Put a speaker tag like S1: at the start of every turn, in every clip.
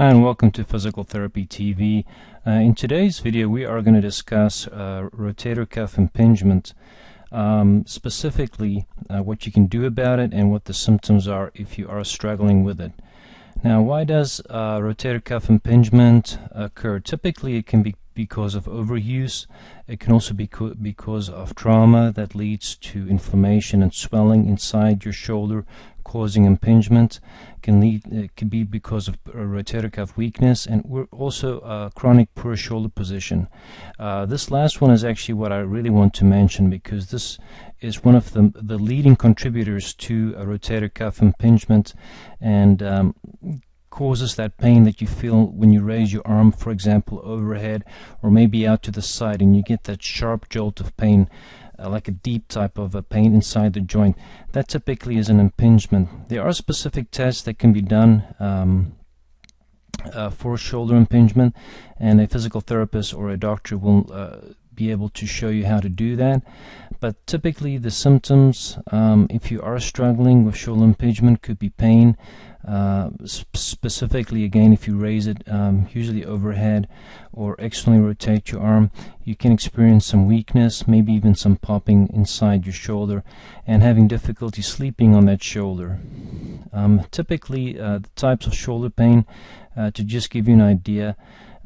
S1: Hi and welcome to Physical Therapy TV. In today's video we are going to discuss rotator cuff impingement, specifically what you can do about it and what the symptoms are if you are struggling with it. Now, why does rotator cuff impingement occur? Typically it can be because of overuse. It can also be because of trauma that leads to inflammation and swelling inside your shoulder, causing impingement. It can be because of rotator cuff weakness, and we're also chronic poor shoulder position. This last one is actually what I really want to mention, because this is one of the leading contributors to a rotator cuff impingement, and causes that pain that you feel when you raise your arm, for example, overhead or maybe out to the side, and you get that sharp jolt of pain, like a deep type of a pain inside the joint. That typically is an impingement. There are specific tests that can be done for shoulder impingement, and a physical therapist or a doctor will be able to show you how to do that. But typically the symptoms, if you are struggling with shoulder impingement, could be pain. Specifically, again, if you raise it usually overhead or externally rotate your arm, you can experience some weakness, maybe even some popping inside your shoulder, and having difficulty sleeping on that shoulder. Typically, the types of shoulder pain, to just give you an idea,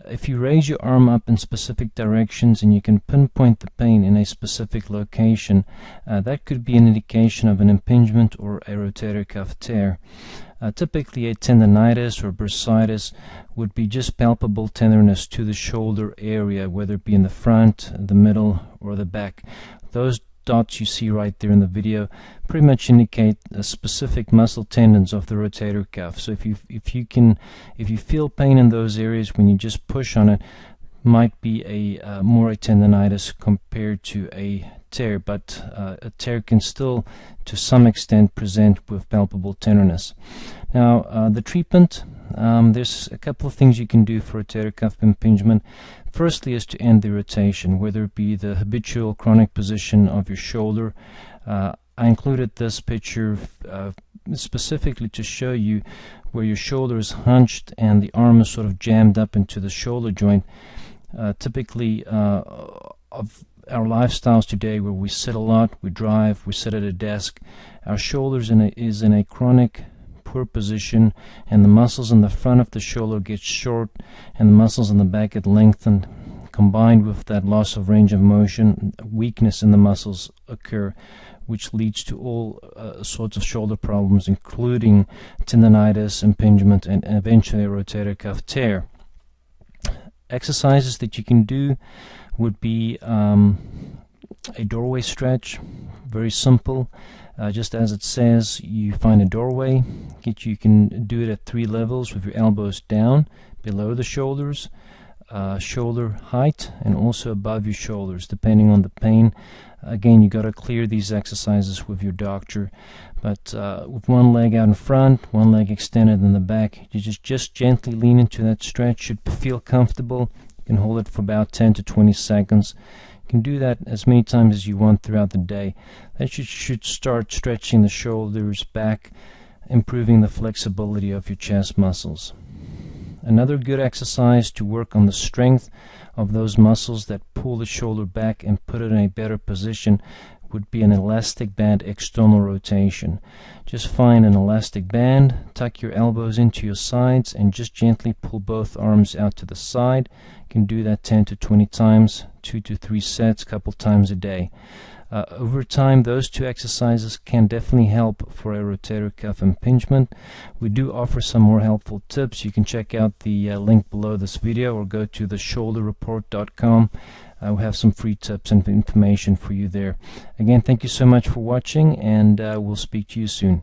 S1: if you raise your arm up in specific directions and you can pinpoint the pain in a specific location, that could be an indication of an impingement or a rotator cuff tear. Typically a tendonitis or bursitis would be just palpable tenderness to the shoulder area, whether it be in the front, the middle, or the back. Those dots you see right there in the video pretty much indicate specific muscle tendons of the rotator cuff. So if you feel pain in those areas when you just push on it, might be a more a tendonitis compared to a tear, but a tear can still to some extent present with palpable tenderness. Now, the treatment, there's a couple of things you can do for rotator cuff impingement. Firstly is to end the rotation, whether it be the habitual chronic position of your shoulder. I included this picture specifically to show you where your shoulder is hunched and the arm is sort of jammed up into the shoulder joint. Typically of our lifestyles today, where we sit a lot, we drive, we sit at a desk, our shoulders is in a chronic poor position, and the muscles in the front of the shoulder get short and the muscles in the back get lengthened. Combined with that loss of range of motion, weakness in the muscles occur, which leads to all sorts of shoulder problems, including tendonitis, impingement, and eventually a rotator cuff tear. Exercises that you can do would be a doorway stretch. Very simple. Just as it says, you find a doorway. You can do it at 3 levels with your elbows down, below the shoulders, shoulder height, and also above your shoulders, depending on the pain. Again, you got to clear these exercises with your doctor, but with one leg out in front, one leg extended in the back, you just gently lean into that stretch. Should feel comfortable. You can hold it for about 10 to 20 seconds. You can do that as many times as you want throughout the day. That should start stretching the shoulders back, improving the flexibility of your chest muscles. Another good exercise to work on the strength of those muscles that pull the shoulder back and put it in a better position would be an elastic band external rotation. Just find an elastic band, tuck your elbows into your sides, and just gently pull both arms out to the side. You can do that 10 to 20 times, 2 to 3 sets, a couple times a day. Over time, those 2 exercises can definitely help for a rotator cuff impingement. We do offer some more helpful tips. You can check out the link below this video or go to theshoulderreport.com. We have some free tips and information for you there. Again, thank you so much for watching, and we'll speak to you soon.